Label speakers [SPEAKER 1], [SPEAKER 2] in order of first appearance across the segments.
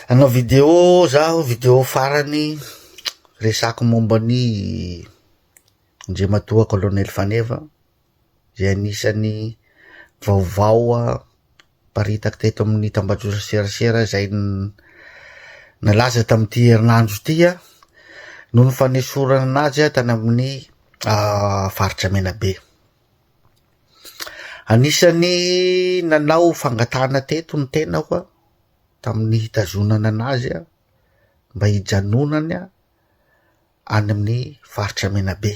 [SPEAKER 1] Hanao video zaho, video farany resako momba ny Andriamatoa Colonel Faneva, zay anisany vaovao paritaky teto amin'ny tambajotry serasera zay nalaza tamin'ity herinandro ty no ny fanesorana anazy tany amin'ny faritra Menabe. Anisany nanao fangatahana teto ny tena koa tamin'ny hitazonana anazy mba hijanonany any amin'ny faritra Menabe.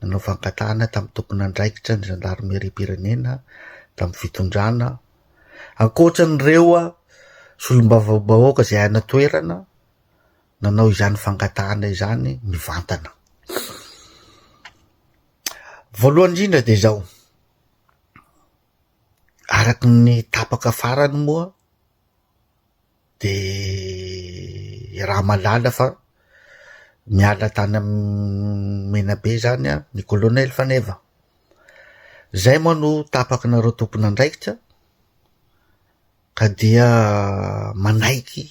[SPEAKER 1] Nanao fangatahana tamin'ny tompon'andraikitra ny zandarmeriam-pirenena tamin'ny fitondrana, ankoatran'ireo solombavam-bahoaka zay AN-TOERANA nanao izany fangatahana izany mivantana. Voalohany indrindra de zao, araky ny tapaka farany moa de raha malala fa miala tany amin'ny Menabe zany ny Colonel Faneva. Zay moa no tapaky nareo tompon'andraikitra ka dia manaiky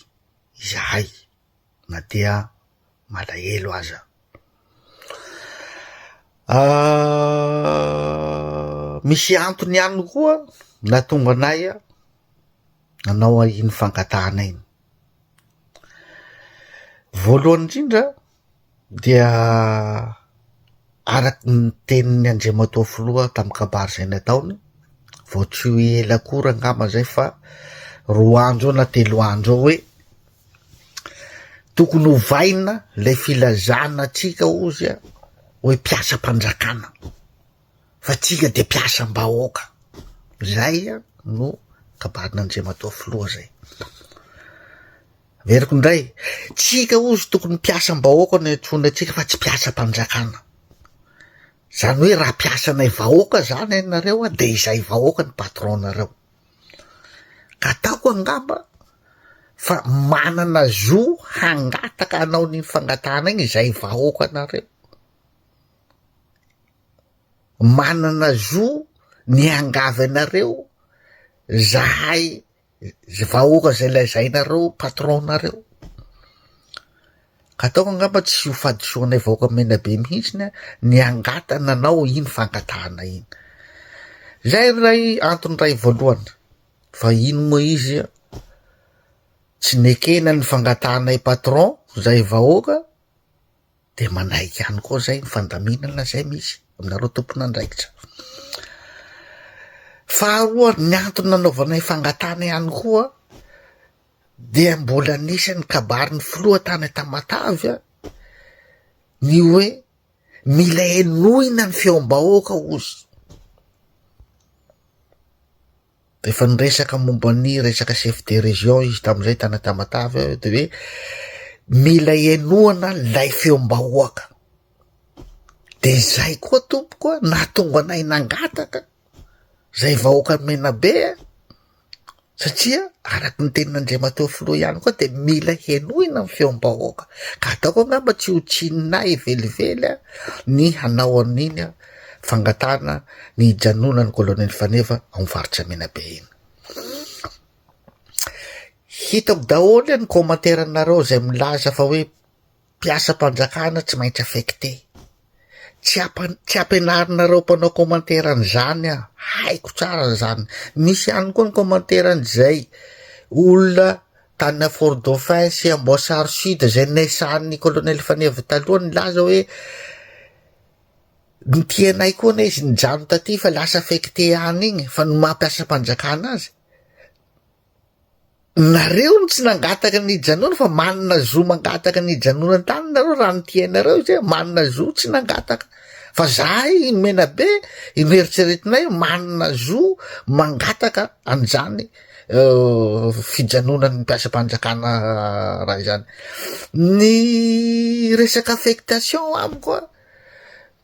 [SPEAKER 1] izahay na dia malahelo aza. Misy antony ihany koa nahatonga anay nanao iny fangatahana iny. Voalohany indrindra dia araky ny tenin'ny Andriamatoa filoha tamin'ny kabary zay nataony, vao tsy ela akory angamba zay fa 2 andro na 3 andro hoe tokony hovaina lay filazana atsika ozy hoe mpiasam-panjakana fa tsika de mpiasam-bahoaka. Zay no kabarin'Andriamatoa filoha zay. Veriko indray, tsika ozy tokony mpiasam-bahoaka no antsoina atsika fa tsy mpiasam-panjakana. Zany hoe raha mpiasanay vahoaka zany ianareo de izay vahoaka ny patron-nareo. Ka ataoko angamba fa manana zo hangataka anao ny fangatahana igny izay vahoaka anareo. Manana zo ny angavy anareo zahay vahoaka zay lazainareo patron-nareo. Ka ataoko angamba tsy ho fadisoanay vahoaka Menabe mihitsy ny angata nanao iny fangatahana iny. Zay ray antony ray voalohany fa ino moa izy tsy nekena ny fangatahanay patron zay vahoaka de manaiky ihany koa zay ny fandaminana zay misy aminareo tompon'andraikitra. Faharoa, ny antony nanaovanay fangatahana ihany koa dia mbola anisan'ny kabarin'ny filoha tany Tamatavy ny hoe mila enoina ny feom-bahoaka ozy. Efa niresaka momba ny resaka chef de région izy tamin'izay tany Tamatavy de hoe mila enoana lay feom-bahoaka. De zay koa tompoko nahatonga anay nangataka zay vahoaka Menabe satria araky ny tenin'Andriamatoa filoha ihany koa de mila henoina ny feom-bahoaka. Ka ataoko angamba tsy ho tsinonay velively ny hanao an'iny fangatahana ny hijanonany Colonel Faneva amin'ny faritra Menabe iny. Hitako daholo ny commentaire-nareo zay milaza fa hoe mpiasam-panjakana tsy maintsy affecté. Tsy ampianarinareo mpanao commentaire an'izany haiko tsara zany. Misy ihany koa ny commentaire an'izay olona tany Fort Dauphin sy Amboasary Sud zay nesan'ny Colonel Faneva taloha nilaza hoe ny tianay koa na izy nijano taty fa lasa affecté any igny fa no mampiasam-panjakana azy. Nareo ny tsy nangataka ny janona fa manana zo mangataka ny janona tany nareo raha ny tianareo zay manana zo tsy nangataka. Fa zahay Menabe inoeritreretinay manana zo mangataka an'izany fijanonan'ny mpiasam-panjakana raha izany. Ny resaka affectation amiko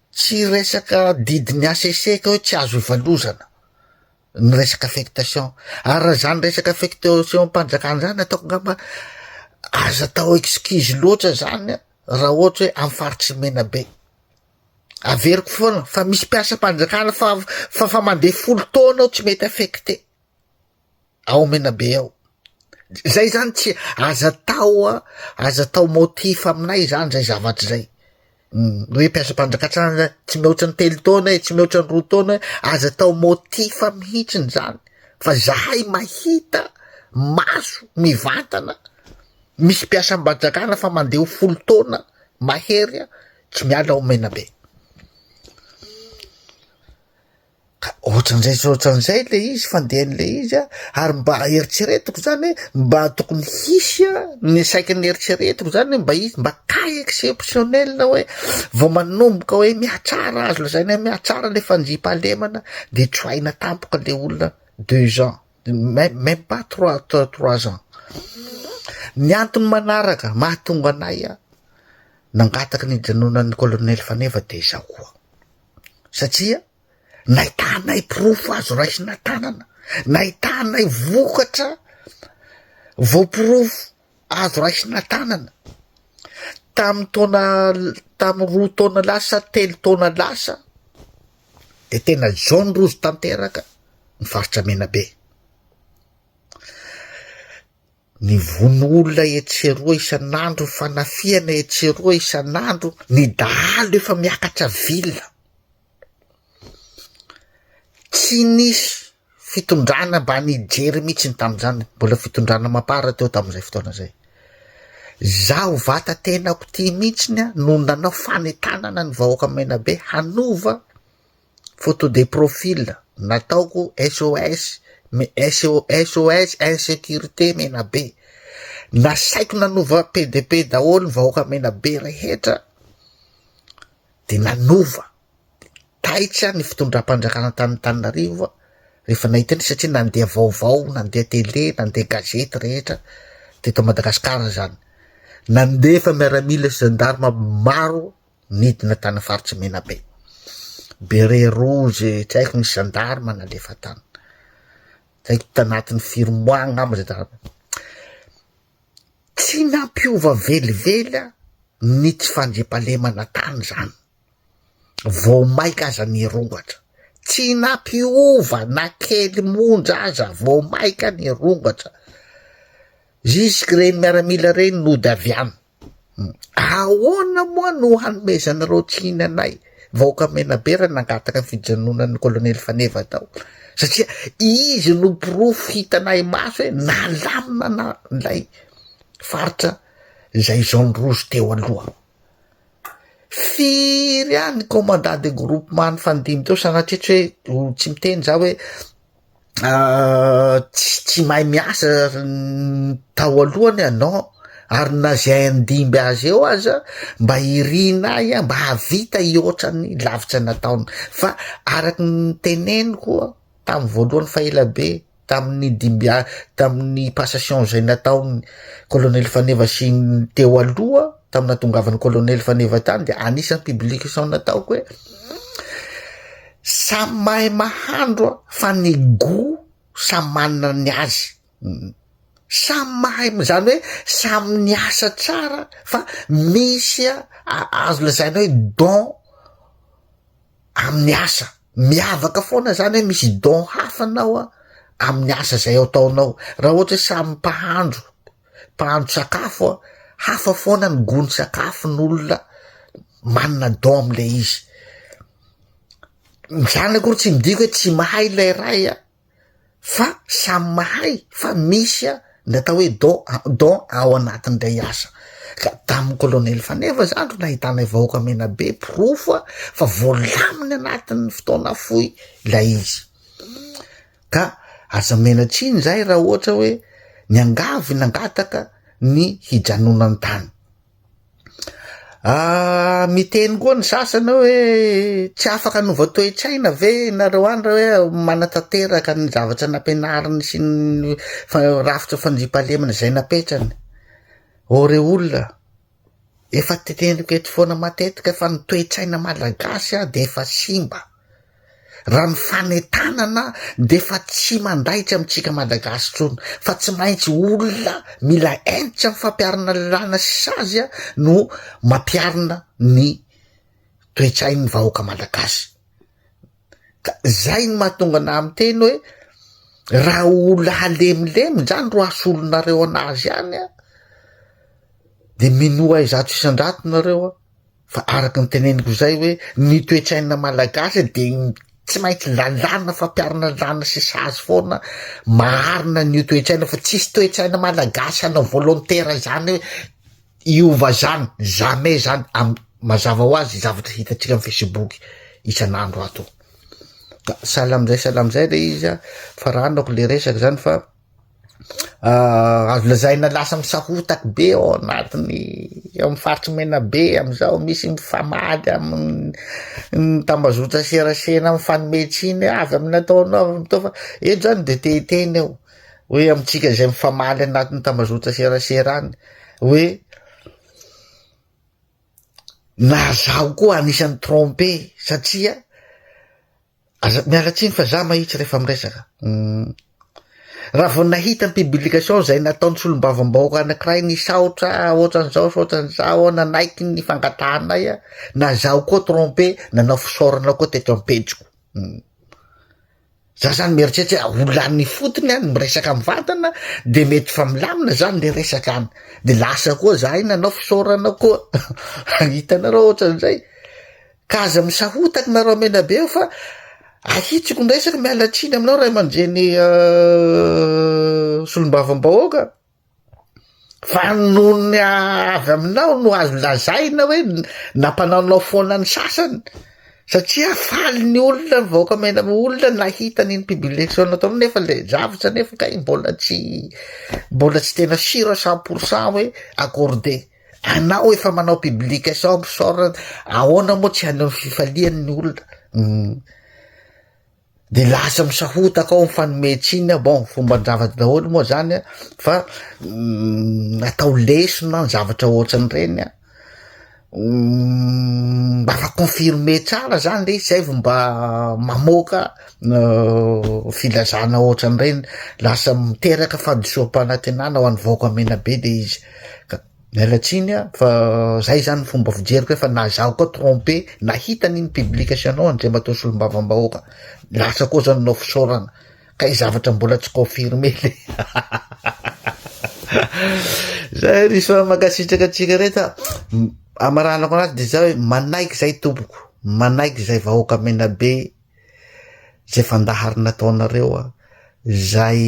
[SPEAKER 1] tsy resaka didiny aseseka hoe tsy azo ivalozana ny resaka affectation. Ary raha zany resaka affectation mpanjakana zany ataoko ngamba aza atao excuse loatra zany raha ohatra hoe amin'ny faritry Menabe. Averiko foana fa misy mpiasam-panjakana fa mandeha 10 taona ao tsy mety affecté ao Menabe ao. zay zany tsy aza tao motif aminay zany zay zavatry zay. Hoe mpiasa mpanjakatrana tsy mihoatra ny 3 taona tsy mihoatra ny 2 taona aza tao motifa mihitsiny zany fa zahay mahita maso mivantana misy mpiasa mpanjakana fa mandeha 10 taona mahery tsy miala ao Menabe. Ka ohatran'izay le izy fandehan'le izy ary mba eritseretiko zany mba tokony hisy ny saiky ny eritseretiko zany mba izy mba cas exceptionnel hoe vao manomboka hoe mihatsara azo lazaina mihatsara le fanjim-pahalemana de troaina tampoka le olona 2 ans même pas 3 ans. Ny antony manaraka mahatonga anay nangataka ny janonan'ny colonel Faneva de izao koa satria nahitanay profo azo raisina tanana, nahitanay vokatra voaporofo azo raisina tanana tamy 2 taona lasa 3 taona lasa de tena jaune rouge tanteraka ny faritra Menabe. Ny von'olona etseroa isan'andro fanafiana etseroa isan'andro ny dahalo efa miakatra vila. Tsy nisy fitondrana mba nijery mihitsy ny tam'izany, mbola fitondrana mapara teo tam'izay fotoana zay. Zaho vata tenako ty mihitsiny no nanao fanetanana ny vahoaka Menabe hanova photo de profil nataoko SOS insécurité Menabe. Nasaiko nanova PDP daholo ny vahoaka Menabe rehetra de nanova taitra ny fitondram-panjakana Tananarivo rehefa nahitany satria nandeha vaovao, nandeha télé, nandeha gazety rehetra teto Madagasikara zany. Nandefa miaramila gendarme maro nidina tany faritsy Menabe. Beret rouge tsy haiko ny gendarme nalefa tany. Tsy haiko tanatin'ny firmoa ngamba zay tany. Tsy nampiova velively ny tsy fandriampahalemana tany zany. Vao maika aza nirongatra. Tsy nampiova na kely monja aza vao maika nirongatra. Jusque reny miaramila reny nody avy any. Ahoana moa no hanomezanareo tsinanay vahoaka Menabe raha nangataka fijanonan'ny colonel Faneva tao. Satria izy no profo hitanay maso hoe nalamina nalay faritra zay jaune rouge teo aloha. Firy any commandant de groupement fandimy teo sanatria hoe tsy miteny za hoe tsy mahay miasa tao alohany anao ary na zay andimby azy eo aza mba irinay mba havita ioatra ny lavitra nataony fa araky ny teneniko tamy voalohany fa ela be tamin'ny passation zay nataony colonel Faneva sy teo aloha tamy nahatongavany colonel Faneva tany de anisan'ny publication nataoko hoe samy mahay mahandro fa ny goût samy manana ny azy. Samy mahay zany hoe samy niasa tsara fa misy azo lazaina hoe don amin'ny asa miavaka foana zany hoe misy don hafa anao amin'ny asa zay ataonao. Raha ohatra hoe samy mpahandro sakafo hafa foana ny gony sakafo n'olona manana don am'le izy. Zany akory tsy midiko hoe tsy mahay lay ray fa samy mahay fa misy natao hoe don ao anatin'ilay asa. Ka tamin'ny colonel Faneva zany nahitanay vahoaka Menabe profo fa voalaminy anatin'ny fotoana fohy ilay izy. Ka aza menatsiny zay raha ohatra hoe ny angavy nangataka ny hijanonany tany. Miteny koa ny sasany hoe tsy afaka nova toe-tsaina ve nareo andra hoe manatanteraka ny zavatra nampianariny sy ny rafitra fandriampahalemana zay napetrany. Ore olona efa teneniko eto foana matetika fa ny toe-tsaina malagasy de efa simba. Raha ny fanetanana de fa tsy mandaitra amintsika malagasy tsony fa tsy maintsy olona mila entitra amin'ny fampiarana lalàna sy sazy no mampiarina ny toe-tsain'ny vahoaka malagasy. Ka zay ny mahatonga na amin'ny teny hoe raha ola halemilemy zany ro asolonareo anazy any a de minoa izato isan-drato nareo fa araky ny teneniko zay hoe ny toetsaina malagasy de tsy maintsy lalàna fampiarana lana sy sazy foana maharina ny toetsaina fa tsisy toetsaina malagasy ana volontaire zany hoe iova zany jamais zany mazava ho azy zavatra hitatsika amin'ny Facebook isan'andro ato. Salamizay le izy fa ranako le resaky zany fa azo lazaina lasa misahotaky be ao anatiny amin'ny faritry Menabe amizao misy mifamaly amin'ny tambazotra serasera amin'ny fanometsiny avy amin'ny nataonao fa eto zany de teteny eo hoe amitsika zay mifamaly anatiny tambazotra serasera any hoe na zaho koa anisan'ny trompe satria mialatsiny fa za mahitsy rehefa miresaka raha vao nahita ny publication zay nataony solombavam-bahoaka anankiray nisaotra ohatran'izao nanaiky ny fangatahanay na zaho koa trompe nanao fisaorana koa teto am-pejiko za zany mieritreritra olan'ny fotony any miresaka amin'ny vatana de mety fa milamina zany le resaka any de lasa koa zahay nanao fisaorana koa hitanareo ohatran'izay ka aza misahotaky nareo Menabe eo fa ahitsiko ny resaka mialatsiny aminao ray aman-dreny solombavam-bahoaka fa nohony avy aminao no azo lazaina hoe nampanaonao foana ny sasany satria faly ny olona vahoaka Menabe olona nahita n'iny publication nataony nefa le zavatra nefa kay mbola tsy tena sira 100% hoe accordé anao efa manao publication sort ahoana moa tsy hanao fifaliany ny olona de lasa misahotaka ao mifanometsiny bon fomban-javatra daholo moa zany fa atao lesona ny zavatra ohatran'ireny mba fa confirme tsara zany le izy zay vo mba mamoaka filazana ohatran'ireny lasa miteraka fahadisoam-panatenana ho an'ny vahoaka Menabe le izy mialatsiny fa zay zany fomba fijeriko hoe fa na zaho koa trompe nahita n'iny publication ao andre matao solombavam-bahoaka lasa koa zany nao fisaorana ka i zavatra mbola tsy confirme le zay nisy fa makasitraka atsika reta amaranako anazy de zay hoe manaiky zay tompoko manaiky zay vahoaka Menabe zay fandahary nataonareo zay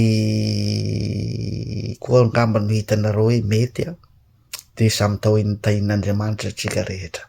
[SPEAKER 1] koa ngamba no hitanareo hoe mety de samy tao iny tahin'Andriamanitra atsika rehetra.